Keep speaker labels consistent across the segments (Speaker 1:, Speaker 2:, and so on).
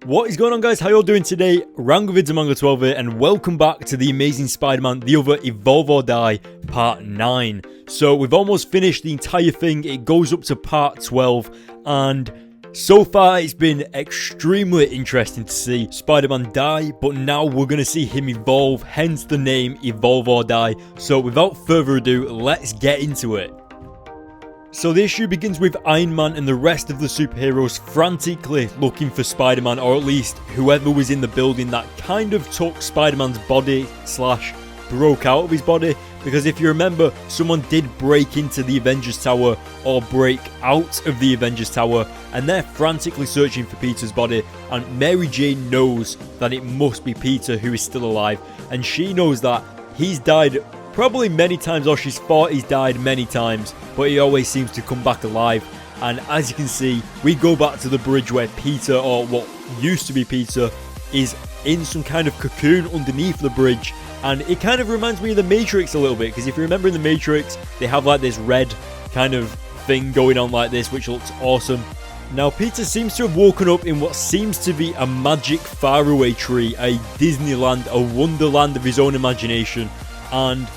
Speaker 1: What is going on, guys? How y'all doing today? Rangovids12 here, and welcome back to the Amazing Spider-Man The Other Evolve or Die Part 9. So we've almost finished the entire thing. It goes up to Part 12, and so far it's been extremely interesting to see Spider-Man die, but now we're going to see him evolve, hence the name Evolve or Die. So without further ado, let's get into it. So the issue begins with Iron Man and the rest of the superheroes frantically looking for Spider-Man, or at least whoever was in the building that kind of took Spider-Man's body / broke out of his body. Because if you remember, someone did break into the Avengers Tower or break out of the Avengers Tower, and they're frantically searching for Peter's body, and Mary Jane knows that it must be Peter who is still alive, and she knows that he's died probably many times, or she's thought he's died many times, but he always seems to come back alive. And as you can see, we go back to the bridge where Peter, or what used to be Peter, is in some kind of cocoon underneath the bridge. And it kind of reminds me of the Matrix a little bit, because if you remember in the Matrix, they have like this red kind of thing going on like this, which looks awesome. Now Peter seems to have woken up in what seems to be a magic faraway tree, a Disneyland, a wonderland of his own imagination. And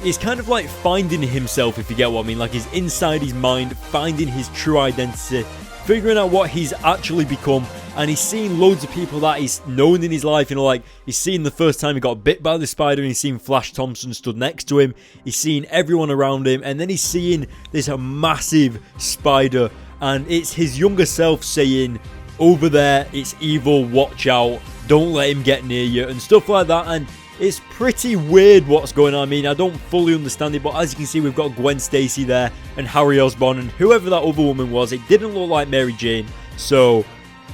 Speaker 1: it's kind of like finding himself, if you get what I mean. Like he's inside his mind, finding his true identity, figuring out what he's actually become. And he's seen loads of people that he's known in his life. You know, like he's seen the first time he got bit by the spider, and he's seen Flash Thompson stood next to him. He's seen everyone around him, and then he's seeing this massive spider, and it's his younger self saying, "Over there, it's evil. Watch out! Don't let him get near you," and stuff like that. And it's pretty weird what's going on. I mean, I don't fully understand it, but as you can see, we've got Gwen Stacy there and Harry Osborn and whoever that other woman was. It didn't look like Mary Jane. So,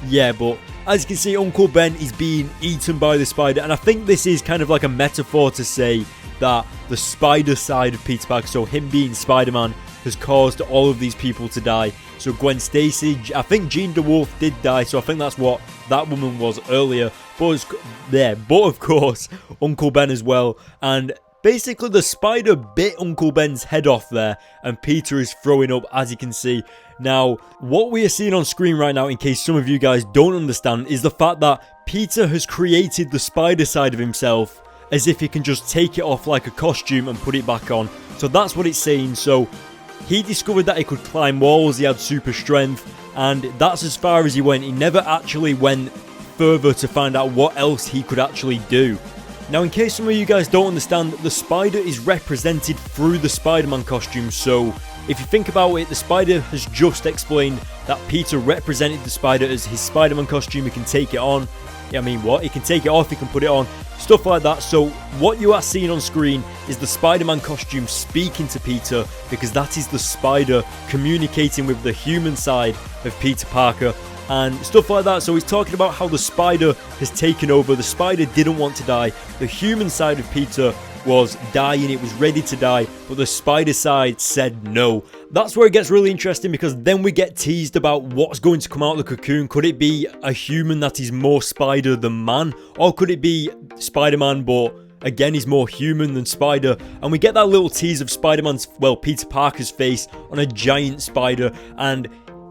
Speaker 1: yeah, but as you can see, Uncle Ben is being eaten by the spider. And I think this is kind of like a metaphor to say that the spider side of Peter Parker, so him being Spider-Man, has caused all of these people to die. So Gwen Stacy, I think Jean DeWolf did die, so I think that's what that woman was earlier. But of course, Uncle Ben as well. And basically the spider bit Uncle Ben's head off there, and Peter is throwing up, as you can see. Now, what we are seeing on screen right now, in case some of you guys don't understand, is the fact that Peter has created the spider side of himself as if he can just take it off like a costume and put it back on. So that's what it's saying. So he discovered that he could climb walls, he had super strength, and that's as far as he went. He never actually went further to find out what else he could actually do. Now, in case some of you guys don't understand, the spider is represented through the Spider-Man costume. So if you think about it, the spider has just explained that Peter represented the spider as his Spider-Man costume. He can take it on. I mean, what? He can take it off, he can put it on, stuff like that. So what you are seeing on screen is the Spider-Man costume speaking to Peter, because that is the spider communicating with the human side of Peter Parker and stuff like that. So he's talking about how the spider has taken over. The spider didn't want to die. The human side of Peter was dying, it was ready to die, but the spider side said no. That's where it gets really interesting, because then we get teased about what's going to come out of the cocoon. Could it be a human that is more spider than man, or could it be Spider-Man but again he's more human than spider? And we get that little tease of Spider-Man's, well, Peter Parker's face on a giant spider, and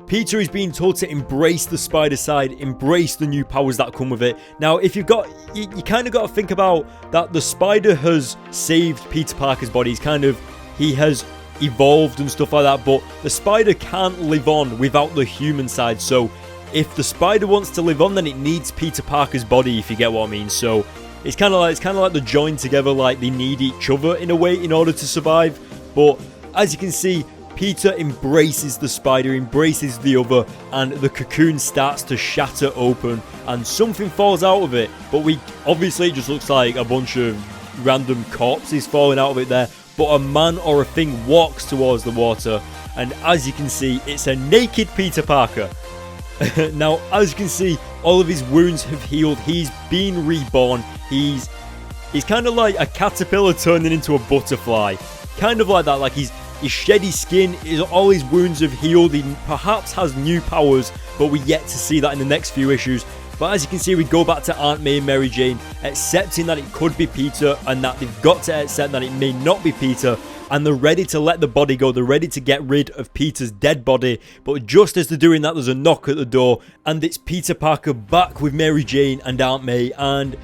Speaker 1: Peter is being told to embrace the spider side, embrace the new powers that come with it. Now, if you've got, you kind of got to think about that the spider has saved Peter Parker's body. He has evolved and stuff like that, but the spider can't live on without the human side. So if the spider wants to live on, then it needs Peter Parker's body, if you get what I mean. So it's kind of like they're joined together, like they need each other in a way in order to survive. But as you can see, Peter embraces the spider, embraces the other, and the cocoon starts to shatter open, and something falls out of it. But obviously it just looks like a bunch of random corpses falling out of it there. But a man or a thing walks towards the water, and as you can see, it's a naked Peter Parker. Now, as you can see, all of his wounds have healed. He's been reborn. He's kind of like a caterpillar turning into a butterfly. Kind of like that, like he's shed his skin, all his wounds have healed, he perhaps has new powers, but we're yet to see that in the next few issues. But as you can see, we go back to Aunt May and Mary Jane accepting that it could be Peter, and that they've got to accept that it may not be Peter, and they're ready to let the body go. They're ready to get rid of Peter's dead body. But just as they're doing that, there's a knock at the door, and it's Peter Parker back with Mary Jane and Aunt May. And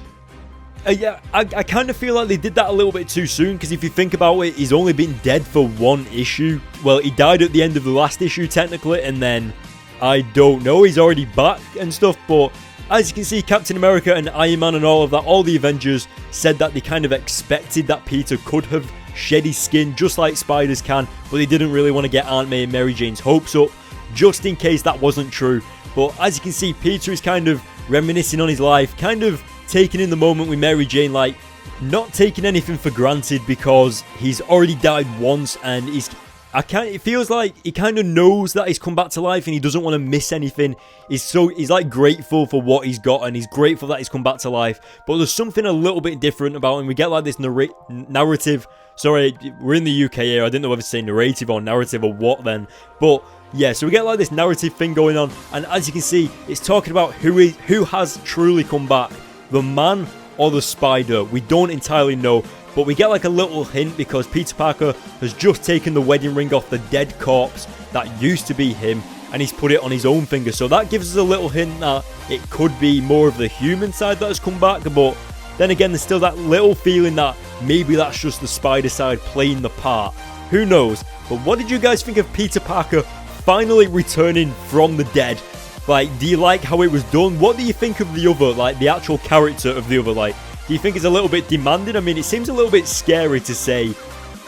Speaker 1: yeah, I kind of feel like they did that a little bit too soon, because if you think about it, he's only been dead for one issue. Well, he died at the end of the last issue technically, and then I don't know, he's already back and stuff. But as you can see, Captain America and Iron Man and all of that, all the Avengers said that they kind of expected that Peter could have shed his skin just like spiders can, but they didn't really want to get Aunt May and Mary Jane's hopes up, just in case that wasn't true. But as you can see, Peter is kind of reminiscing on his life, kind of taking in the moment with Mary Jane, like not taking anything for granted, because he's already died once, and it feels like he kind of knows that he's come back to life and he doesn't want to miss anything. He's like grateful for what he's got, and he's grateful that he's come back to life. But there's something a little bit different about him. We get like this narrative. Sorry, we're in the UK here. I didn't know whether to say narrative or narrative or what then. But yeah, so we get like this narrative thing going on, and as you can see, it's talking about who has truly come back, the man or the spider. We don't entirely know. But we get like a little hint, because Peter Parker has just taken the wedding ring off the dead corpse that used to be him, and he's put it on his own finger. So that gives us a little hint that it could be more of the human side that has come back. But then again, there's still that little feeling that maybe that's just the spider side playing the part. Who knows? But what did you guys think of Peter Parker finally returning from the dead? Like, do you like how it was done? What do you think of the other, like the actual character of the other? Like, do you think it's a little bit demanding? I mean, it seems a little bit scary to say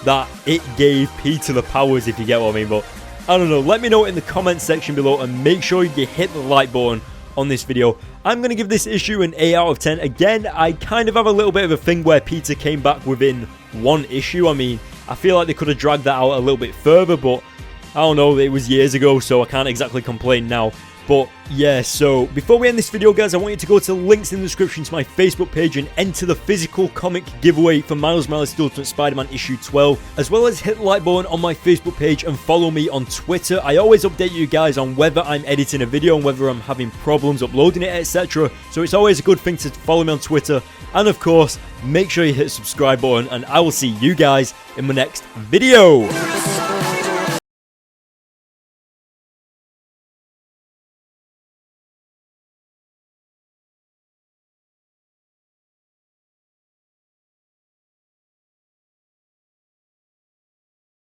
Speaker 1: that it gave Peter the powers, if you get what I mean. But I don't know. Let me know in the comment section below, and make sure you hit the like button on this video. I'm going to give this issue an 8 out of 10. Again, I kind of have a little bit of a thing where Peter came back within one issue. I mean, I feel like they could have dragged that out a little bit further, but I don't know. It was years ago, so I can't exactly complain now. But yeah, so before we end this video, guys, I want you to go to the links in the description to my Facebook page and enter the physical comic giveaway for Miles Morales Ultimate Spider-Man issue 12, as well as hit the like button on my Facebook page and follow me on Twitter. I always update you guys on whether I'm editing a video and whether I'm having problems uploading it, etc. So it's always a good thing to follow me on Twitter. And of course, make sure you hit the subscribe button, and I will see you guys in my next video.